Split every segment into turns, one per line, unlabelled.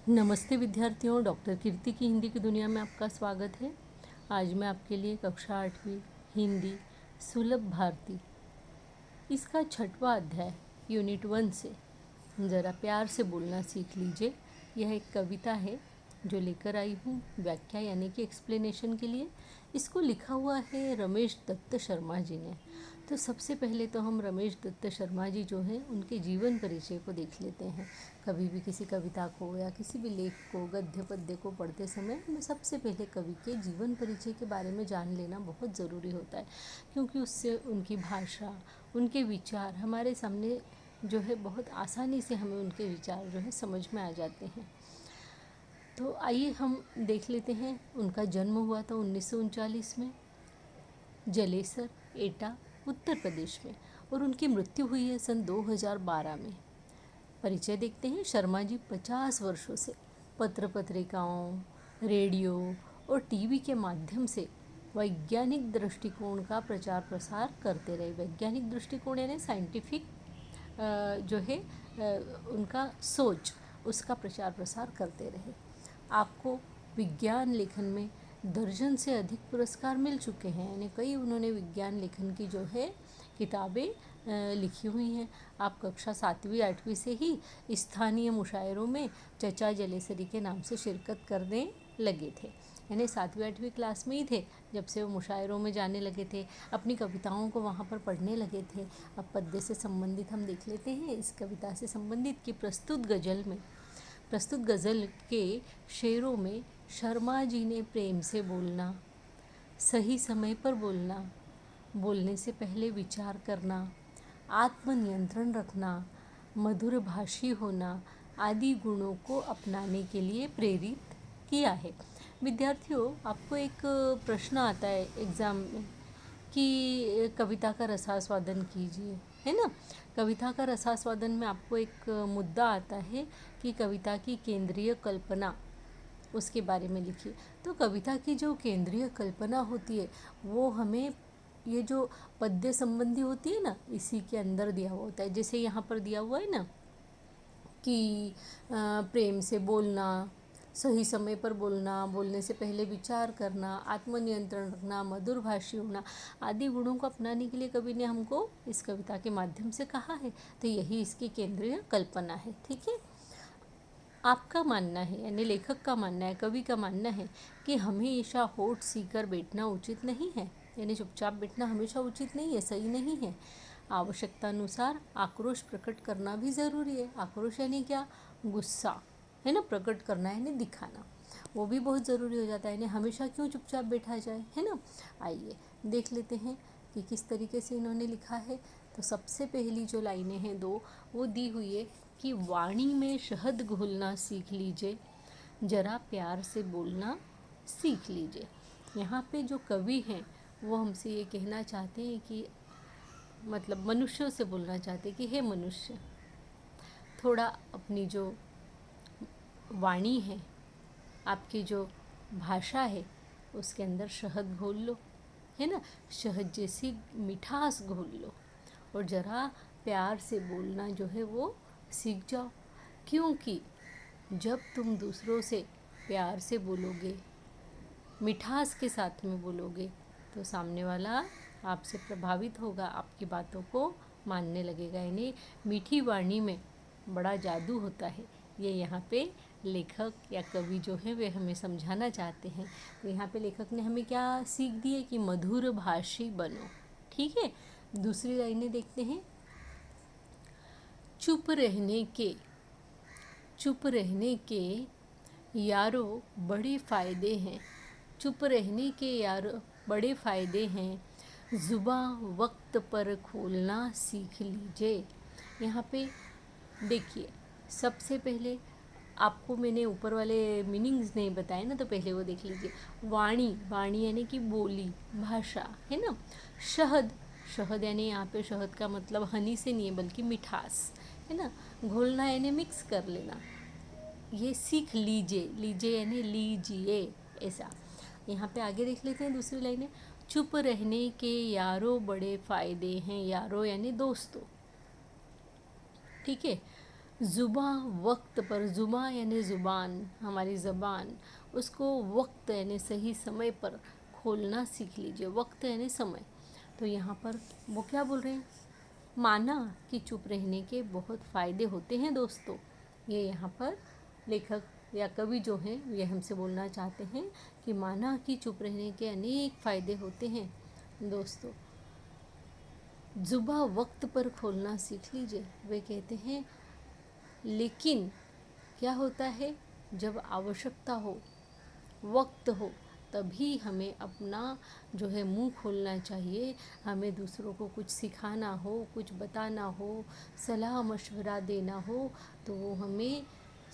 नमस्ते विद्यार्थियों, डॉक्टर कीर्ति की हिंदी की दुनिया में आपका स्वागत है। आज मैं आपके लिए कक्षा 8वीं हिंदी सुलभ भारती इसका 6वां अध्याय यूनिट 1 से ज़रा प्यार से बोलना सीख लीजिए। यह एक कविता है जो लेकर आई हूँ व्याख्या यानी कि एक्सप्लेनेशन के लिए। इसको लिखा हुआ है रमेश दत्त शर्मा जी ने। तो सबसे पहले तो हम रमेश दत्त शर्मा जी जो हैं उनके जीवन परिचय को देख लेते हैं। कभी भी किसी कविता को या किसी भी लेख को, गद्य पद्य को पढ़ते समय हमें सबसे पहले कवि के जीवन परिचय के बारे में जान लेना बहुत ज़रूरी होता है, क्योंकि उससे उनकी भाषा, उनके विचार हमारे सामने जो है बहुत आसानी से हमें उनके विचार जो है समझ में आ जाते हैं। तो आइए हम देख लेते हैं। उनका जन्म हुआ था 1939 में जलेसर, एटा, उत्तर प्रदेश में, और उनकी मृत्यु हुई है सन 2012 में। परिचय देखते हैं। शर्मा जी 50 वर्षों से पत्र पत्रिकाओं, रेडियो और टीवी के माध्यम से वैज्ञानिक दृष्टिकोण का प्रचार प्रसार करते रहे। वैज्ञानिक दृष्टिकोण यानी साइंटिफिक जो है उनका सोच, उसका प्रचार प्रसार करते रहे। आपको विज्ञान लेखन में दर्जन से अधिक पुरस्कार मिल चुके हैं, यानी कई उन्होंने विज्ञान लेखन की जो है किताबें लिखी हुई हैं। आप कक्षा 7वीं 8वीं से ही स्थानीय मुशायरों में चचा जलेसरी के नाम से शिरकत करने लगे थे, यानी 7वीं 8वीं क्लास में ही थे जब से वो मुशायरों में जाने लगे थे, अपनी कविताओं को वहाँ पर पढ़ने लगे थे। अब पद्य से संबंधित हम देख लेते हैं। इस कविता से संबंधित कि प्रस्तुत गज़ल के शेरों में शर्मा जी ने प्रेम से बोलना, सही समय पर बोलना, बोलने से पहले विचार करना, आत्मनियंत्रण रखना, मधुर भाषी होना आदि गुणों को अपनाने के लिए प्रेरित किया है। विद्यार्थियों, आपको एक प्रश्न आता है एग्ज़ाम में कि कविता का रसास्वादन कीजिए, है ना। कविता का रसास्वादन में आपको एक मुद्दा आता है कि कविता की केंद्रीय कल्पना, उसके बारे में लिखिए। तो कविता की जो केंद्रीय कल्पना होती है वो हमें ये जो पद्य संबंधी होती है ना, इसी के अंदर दिया हुआ होता है। जैसे यहाँ पर दिया हुआ है ना कि प्रेम से बोलना, सही समय पर बोलना, बोलने से पहले विचार करना, आत्मनियंत्रण रखना, मधुर भाषी होना आदि गुणों को अपनाने के लिए कवि ने हमको इस कविता के माध्यम से कहा है। तो यही इसकी केंद्रीय कल्पना है। ठीक है। आपका मानना है, यानी लेखक का मानना है, कवि का मानना है कि हमेशा होठ सीकर बैठना उचित नहीं है, यानी चुपचाप बैठना हमेशा उचित नहीं है, सही नहीं है। आवश्यकता अनुसार आक्रोश प्रकट करना भी ज़रूरी है। आक्रोश यानी क्या? गुस्सा, है ना, प्रकट करना यानी दिखाना, वो भी बहुत ज़रूरी हो जाता है। यानी हमेशा क्यों चुपचाप बैठा जाए, है ना। आइए देख लेते हैं कि किस तरीके से इन्होंने लिखा है। तो सबसे पहली जो लाइनें हैं दो, वो दी हुई है कि वाणी में शहद घोलना सीख लीजिए, ज़रा प्यार से बोलना सीख लीजिए। यहाँ पे जो कवि हैं वो हमसे ये कहना चाहते हैं कि मतलब मनुष्यों से बोलना चाहते हैं कि हे मनुष्य, थोड़ा अपनी जो वाणी है, आपकी जो भाषा है, उसके अंदर शहद घोल लो, है ना, शहद जैसी मिठास घोल लो, और ज़रा प्यार से बोलना जो है वो सीख जाओ। क्योंकि जब तुम दूसरों से प्यार से बोलोगे, मिठास के साथ में बोलोगे, तो सामने वाला आपसे प्रभावित होगा, आपकी बातों को मानने लगेगा। यानी मीठी वाणी में बड़ा जादू होता है। ये यहाँ पे लेखक या कवि जो है वे हमें समझाना चाहते हैं। तो यहाँ पे लेखक ने हमें क्या सीख दी है कि मधुर भाषी बनो। ठीक है। दूसरी लाइनें देखते हैं। चुप रहने के यारों बड़े फ़ायदे हैं। चुप रहने के यारों बड़े फ़ायदे हैं, ज़ुबां वक्त पर खोलना सीख लीजिए। यहाँ पे देखिए, सबसे पहले आपको मैंने ऊपर वाले मीनिंग्स नहीं बताए ना, तो पहले वो देख लीजिए। वाणी यानी कि बोली, भाषा, है ना। शहद यानी यहाँ पे शहद का मतलब हनी से नहीं है बल्कि मिठास, है ना। घोलना यानी मिक्स कर लेना। ये सीख लीजिए यानी लीजिए, ऐसा। यहाँ पे आगे देख लेते हैं दूसरी लाइनें। चुप रहने के यारों बड़े फ़ायदे हैं। यारों यानी दोस्तों, ठीक है। ज़ुबां वक्त पर, ज़ुबां यानी ज़ुबान, हमारी ज़बान, उसको वक्त यानी सही समय पर खोलना सीख लीजिए। वक्त यानी समय। तो यहाँ पर वो क्या बोल रहे हैं, माना कि चुप रहने के बहुत फ़ायदे होते हैं दोस्तों। ये यहाँ पर लेखक या कवि जो हैं ये हमसे बोलना चाहते हैं कि माना कि चुप रहने के अनेक फ़ायदे होते हैं दोस्तों। जुबां वक्त पर खोलना सीख लीजिए। वे कहते हैं लेकिन क्या होता है, जब आवश्यकता हो, वक्त हो, तभी हमें अपना जो है मुंह खोलना चाहिए। हमें दूसरों को कुछ सिखाना हो, कुछ बताना हो, सलाह मशवरा देना हो, तो वो हमें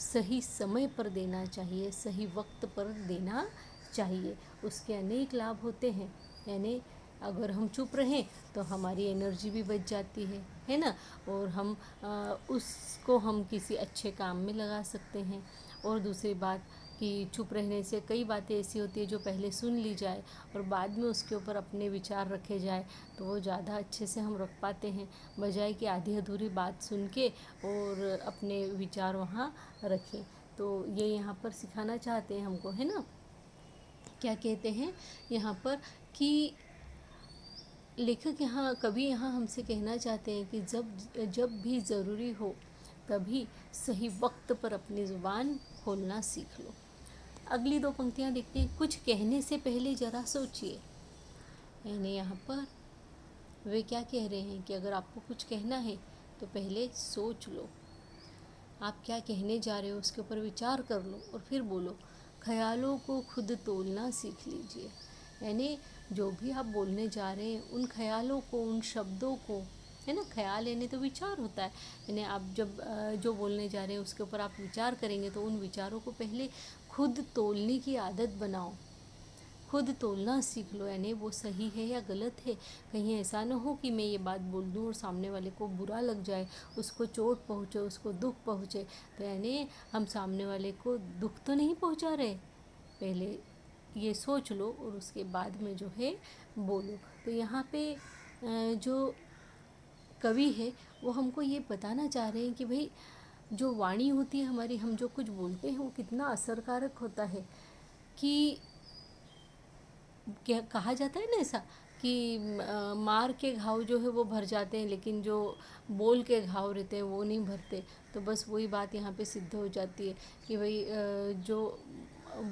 सही समय पर देना चाहिए, सही वक्त पर देना चाहिए। उसके अनेक लाभ होते हैं। यानी अगर हम चुप रहें तो हमारी एनर्जी भी बच जाती है ना, और हम उसको हम किसी अच्छे काम में लगा सकते हैं। और दूसरी बात कि चुप रहने से कई बातें ऐसी होती है जो पहले सुन ली जाए और बाद में उसके ऊपर अपने विचार रखे जाए, तो वो ज़्यादा अच्छे से हम रख पाते हैं, बजाय कि आधी अधूरी बात सुन के और अपने विचार वहाँ रखें। तो ये यहाँ पर सिखाना चाहते हैं हमको, है ना। क्या कहते हैं यहाँ पर कि लेखक यहाँ, कवि यहाँ हमसे कहना चाहते हैं कि जब जब भी ज़रूरी हो तभी सही वक्त पर अपनी ज़ुबान खोलना सीख लो। अगली दो पंक्तियाँ देखते हैं। कुछ कहने से पहले ज़रा सोचिए। यानी यहाँ पर वे क्या कह रहे हैं कि अगर आपको कुछ कहना है तो पहले सोच लो, आप क्या कहने जा रहे हो उसके ऊपर विचार कर लो और फिर बोलो। ख्यालों को खुद तोलना सीख लीजिए। यानी जो भी आप बोलने जा रहे हैं उन ख्यालों को, उन शब्दों को, है ना, ख्याल यानी तो विचार होता है। यानी आप जब जो बोलने जा रहे हैं उसके ऊपर आप विचार करेंगे तो उन विचारों को पहले खुद तोलने की आदत बनाओ, खुद तोलना सीख लो। यानी वो सही है या गलत है। कहीं ऐसा ना हो कि मैं ये बात बोल दूँ और सामने वाले को बुरा लग जाए, उसको चोट पहुँचे, उसको दुख पहुँचे। तो यानी हम सामने वाले को दुख तो नहीं पहुँचा रहे, पहले ये सोच लो और उसके बाद में जो है बोलो। तो यहाँ पे जो कवि है वो हमको ये बताना चाह रहे हैं कि भाई जो वाणी होती है हमारी, हम जो कुछ बोलते हैं वो कितना असरकारक होता है। कि क्या कहा जाता है ना ऐसा कि मार के घाव जो है वो भर जाते हैं, लेकिन जो बोल के घाव रहते हैं वो नहीं भरते। तो बस वही बात यहाँ पे सिद्ध हो जाती है कि भाई जो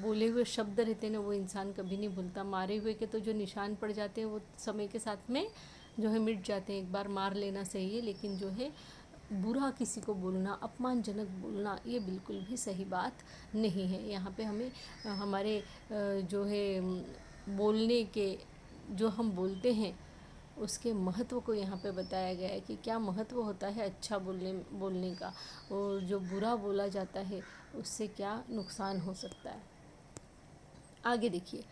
बोले हुए शब्द रहते हैं ना वो इंसान कभी नहीं भूलता। मारे हुए के तो जो निशान पड़ जाते हैं वो समय के साथ में जो है मिट जाते हैं। एक बार मार लेना सही है, लेकिन जो है बुरा किसी को बोलना, अपमानजनक बोलना, ये बिल्कुल भी सही बात नहीं है। यहाँ पे हमें हमारे जो है बोलने के, जो हम बोलते हैं उसके महत्व को यहाँ पे बताया गया है कि क्या महत्व होता है अच्छा बोलने का, और जो बुरा बोला जाता है उससे क्या नुकसान हो सकता है। आगे देखिए।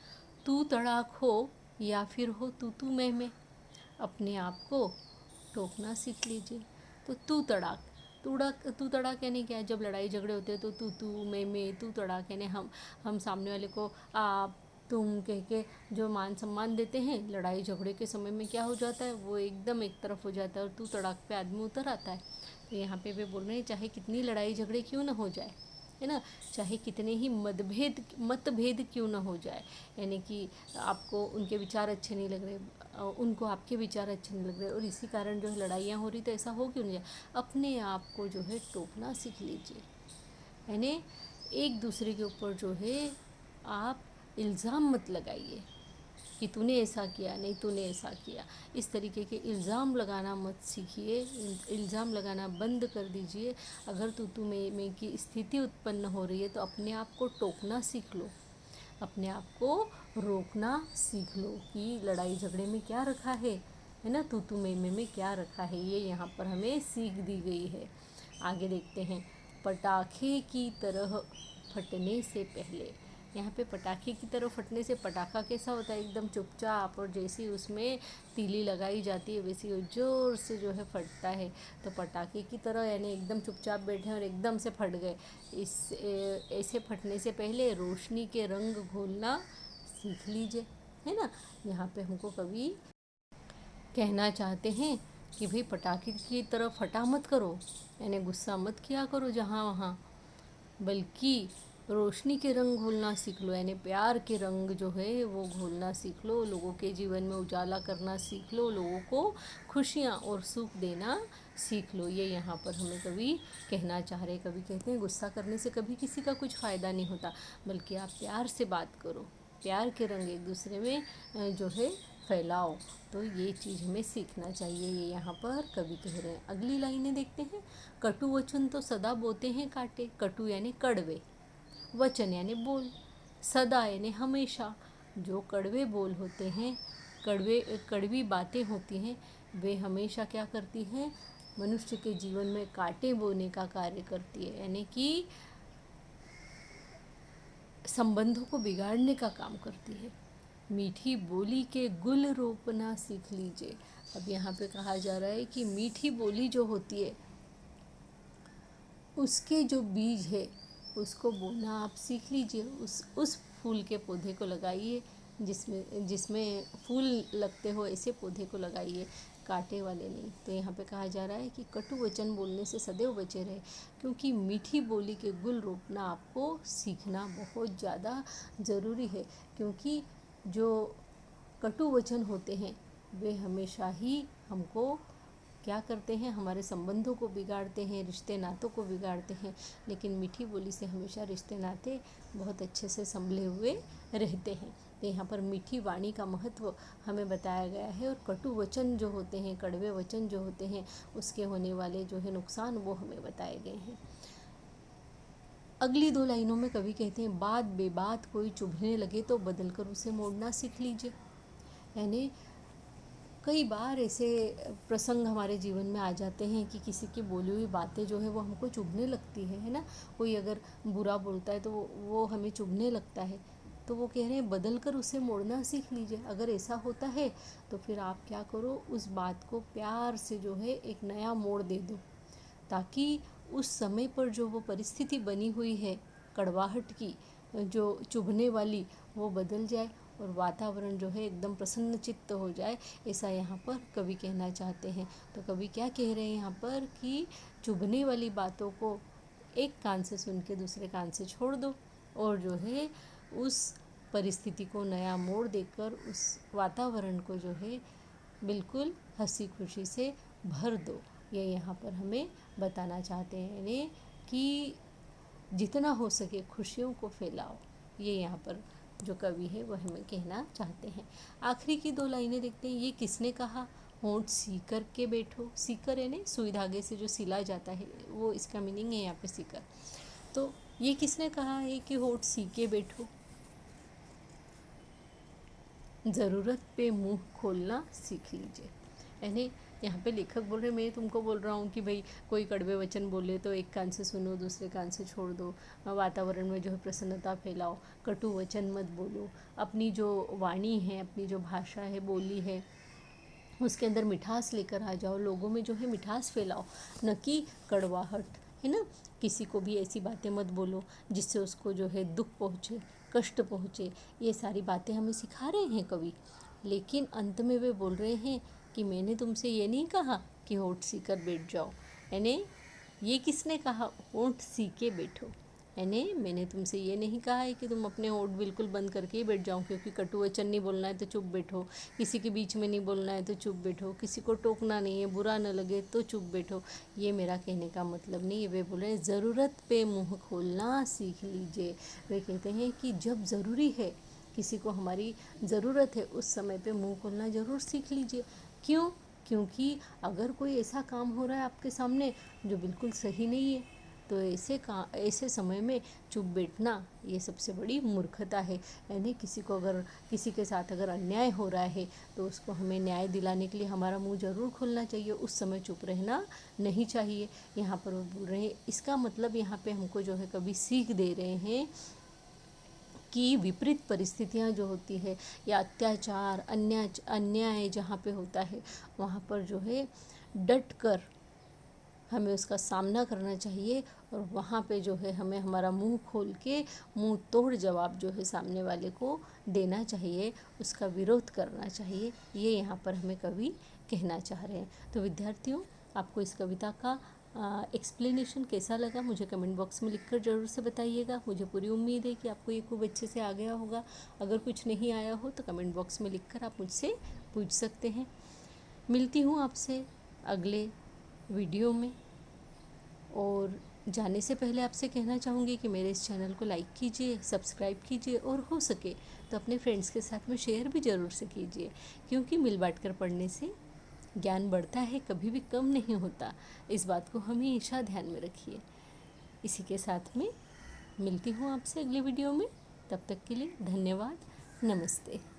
तू तड़ाक हो या फिर हो तू मैं, अपने आप को टोकना सीख लीजिए। तो तू तड़ाक यानी क्या है, जब लड़ाई झगड़े होते हैं तो तू मैं, तू तड़ाक यानी हम सामने वाले को आप तुम कह के जो मान सम्मान देते हैं, लड़ाई झगड़े के समय में क्या हो जाता है, वो एकदम एक तरफ हो जाता है और तू तड़ाक पे आदमी उतर आता है। तो यहाँ पे वे बोल रहे हैं चाहे कितनी लड़ाई झगड़े क्यों ना हो जाए, है ना, चाहे कितने ही मतभेद क्यों ना हो जाए, यानी कि आपको उनके विचार अच्छे नहीं लग रहे, उनको आपके विचार अच्छे नहीं लग रहे और इसी कारण जो है लड़ाइयाँ हो रही, तो ऐसा हो क्यों नहीं जाए। अपने आप को जो है टोकना सीख लीजिए। यानी एक दूसरे के ऊपर जो है आप इल्ज़ाम मत लगाइए कि तूने ऐसा किया, नहीं तूने ऐसा किया। इस तरीके के इल्ज़ाम लगाना मत सीखिए, इल्ज़ाम लगाना बंद कर दीजिए। अगर तू मैं की स्थिति उत्पन्न हो रही है तो अपने आप को टोकना सीख लो, अपने आप को रोकना सीख लो कि लड़ाई झगड़े में क्या रखा है ना, तू मैं में क्या रखा है, ये यहाँ पर हमें सीख दी गई है। आगे देखते हैं। पटाखे की तरह फटने से पहले, यहाँ पे पटाखे की तरह फटने से पटाखा कैसा होता है, एकदम चुपचाप, और जैसी उसमें तीली लगाई जाती है वैसी वो ज़ोर से जो है फटता है। तो पटाखे की तरह यानी एकदम चुपचाप बैठे और एकदम से फट गए। ऐसे फटने से पहले रोशनी के रंग घोलना सीख लीजिए, है ना। यहाँ पे हमको कवि कहना चाहते हैं कि भाई पटाखे की तरह फटा मत करो, यानी गुस्सा मत किया करो जहाँ वहाँ, बल्कि रोशनी के रंग घोलना सीख लो, यानी प्यार के रंग जो है वो घोलना सीख लो, लोगों के जीवन में उजाला करना सीख लो, लोगों को खुशियाँ और सुख देना सीख लो। ये यहाँ पर हमें कवि कहना चाह रहे। कवि कहते हैं गुस्सा करने से कभी किसी का कुछ फ़ायदा नहीं होता, बल्कि आप प्यार से बात करो, प्यार के रंग एक दूसरे में जो है फैलाओ। तो ये चीज़ हमें सीखना चाहिए, ये यहाँ पर कवि कह रहे हैं। अगली लाइनें देखते हैं। कटु वचन तो सदा बोते हैं काटे, कटु यानी कड़वे, वचन यानी बोल, सदा यानी हमेशा। जो कड़वे बोल होते हैं, कड़वी बातें होती हैं, वे हमेशा क्या करती हैं, मनुष्य के जीवन में कांटे बोने का कार्य करती है, यानी कि संबंधों को बिगाड़ने का काम करती है। मीठी बोली के गुल रोपना सीख लीजिए। अब यहाँ पे कहा जा रहा है कि मीठी बोली जो होती है, उसके जो बीज है उसको बोना आप सीख लीजिए। उस फूल के पौधे को लगाइए जिसमें जिसमें फूल लगते हो, ऐसे पौधे को लगाइए, कांटे वाले नहीं। तो यहाँ पे कहा जा रहा है कि कटु वचन बोलने से सदैव बचे रहे, क्योंकि मीठी बोली के गुल रोपना आपको सीखना बहुत ज़्यादा ज़रूरी है। क्योंकि जो कटु वचन होते हैं वे हमेशा ही हमको क्या करते हैं, हमारे संबंधों को बिगाड़ते हैं, रिश्ते नातों को बिगाड़ते हैं। लेकिन मीठी बोली से हमेशा रिश्ते नाते बहुत अच्छे से संभले हुए रहते हैं। तो यहाँ पर मीठी वाणी का महत्व हमें बताया गया है, और कटु वचन जो होते हैं, कड़वे वचन जो होते हैं, उसके होने वाले जो है नुकसान वो हमें बताए गए हैं। अगली 2 लाइनों में कवि कहते हैं, बात बेबात कोई चुभने लगे तो बदल कर उसे मोड़ना सीख लीजिए। यानी कई बार ऐसे प्रसंग हमारे जीवन में आ जाते हैं कि किसी की बोली हुई बातें जो है वो हमको चुभने लगती है ना। कोई अगर बुरा बोलता है तो वो हमें चुभने लगता है, तो वो कह रहे हैं बदल कर उसे मोड़ना सीख लीजिए। अगर ऐसा होता है तो फिर आप क्या करो, उस बात को प्यार से जो है एक नया मोड़ दे दो, ताकि उस समय पर जो वो परिस्थिति बनी हुई है कड़वाहट की, जो चुभने वाली, वो बदल जाए और वातावरण जो है एकदम प्रसन्न चित्त हो जाए, ऐसा यहाँ पर कवि कहना चाहते हैं। तो कवि क्या कह रहे हैं यहाँ पर कि चुभने वाली बातों को एक कान से सुन के दूसरे कान से छोड़ दो, और जो है उस परिस्थिति को नया मोड़ देकर उस वातावरण को जो है बिल्कुल हंसी खुशी से भर दो। ये यहाँ पर हमें बताना चाहते हैं, यानी कि जितना हो सके खुशियों को फैलाओ। ये यहाँ पर जो कवि है वह हमें कहना चाहते हैं। आखिरी की 2 लाइनें देखते हैं। ये किसने कहा, होंठ सीकर के बैठो। सीकर यानी सुई धागे से जो सिला जाता है, वो इसका मीनिंग है यहाँ पे सीकर। तो ये किसने कहा है कि होंठ सी के बैठो, ज़रूरत पे मुंह खोलना सीख लीजिए। यानी यहाँ पे लेखक बोल रहे, मैं तुमको बोल रहा हूँ कि भाई कोई कड़वे वचन बोले तो एक कान से सुनो, दूसरे कान से छोड़ दो, वातावरण में जो है प्रसन्नता फैलाओ, कटु वचन मत बोलो, अपनी जो वाणी है, अपनी जो भाषा है, बोली है, उसके अंदर मिठास लेकर आ जाओ, लोगों में जो है मिठास फैलाओ, न कि कड़वाहट, है ना। किसी को भी ऐसी बातें मत बोलो जिससे उसको जो है दुख पहुँचे, कष्ट पहुँचे। ये सारी बातें हमें सिखा रहे हैं कवि, लेकिन अंत में वे बोल रहे हैं कि मैंने तुमसे ये नहीं कहा कि होंठ सीकर बैठ जाओ। यानी ये किसने कहा, होंठ सी के बैठो। यानी मैंने तुमसे ये नहीं कहा है कि तुम अपने होंठ बिल्कुल बंद करके ही बैठ जाओ, क्योंकि कटु वचन नहीं बोलना है तो चुप बैठो, किसी के बीच में नहीं बोलना है तो चुप बैठो, किसी को टोकना नहीं है, बुरा न लगे तो चुप बैठो। ये मेरा कहने का मतलब नहीं है। वे बोल रहे हैं ज़रूरत पे मुँह खोलना सीख लीजिए। वे कहते हैं कि जब ज़रूरी है, किसी को हमारी ज़रूरत है, उस समय पे मुँह खोलना ज़रूर सीख लीजिए। क्यों? क्योंकि अगर कोई ऐसा काम हो रहा है आपके सामने जो बिल्कुल सही नहीं है, तो ऐसे समय में चुप बैठना ये सबसे बड़ी मूर्खता है। यानी किसी के साथ अगर अन्याय हो रहा है तो उसको हमें न्याय दिलाने के लिए हमारा मुंह ज़रूर खोलना चाहिए, उस समय चुप रहना नहीं चाहिए। यहाँ पर वो बोल रहे हैं, इसका मतलब यहाँ पे हमको जो है कभी सीख दे रहे हैं कि विपरीत परिस्थितियाँ जो होती है, या अत्याचार, अन्याय जहाँ पे होता है, वहाँ पर जो है डट कर हमें उसका सामना करना चाहिए, और वहाँ पे जो है हमें हमारा मुंह खोल के मुंह तोड़ जवाब जो है सामने वाले को देना चाहिए, उसका विरोध करना चाहिए। ये यहाँ पर हमें कवि कहना चाह रहे हैं। तो विद्यार्थियों, आपको इस कविता का एक्सप्लेनेशन कैसा लगा मुझे कमेंट बॉक्स में लिखकर ज़रूर से बताइएगा। मुझे पूरी उम्मीद है कि आपको ये खूब अच्छे से आ गया होगा। अगर कुछ नहीं आया हो तो कमेंट बॉक्स में लिखकर आप मुझसे पूछ सकते हैं। मिलती हूँ आपसे अगले वीडियो में, और जाने से पहले आपसे कहना चाहूँगी कि मेरे इस चैनल को लाइक कीजिए, सब्सक्राइब कीजिए, और हो सके तो अपने फ्रेंड्स के साथ में शेयर भी ज़रूर से कीजिए, क्योंकि मिल बांट कर पढ़ने से ज्ञान बढ़ता है, कभी भी कम नहीं होता। इस बात को हमेशा ध्यान में रखिए। इसी के साथ में मिलती हूँ आपसे अगले वीडियो में। तब तक के लिए धन्यवाद। नमस्ते।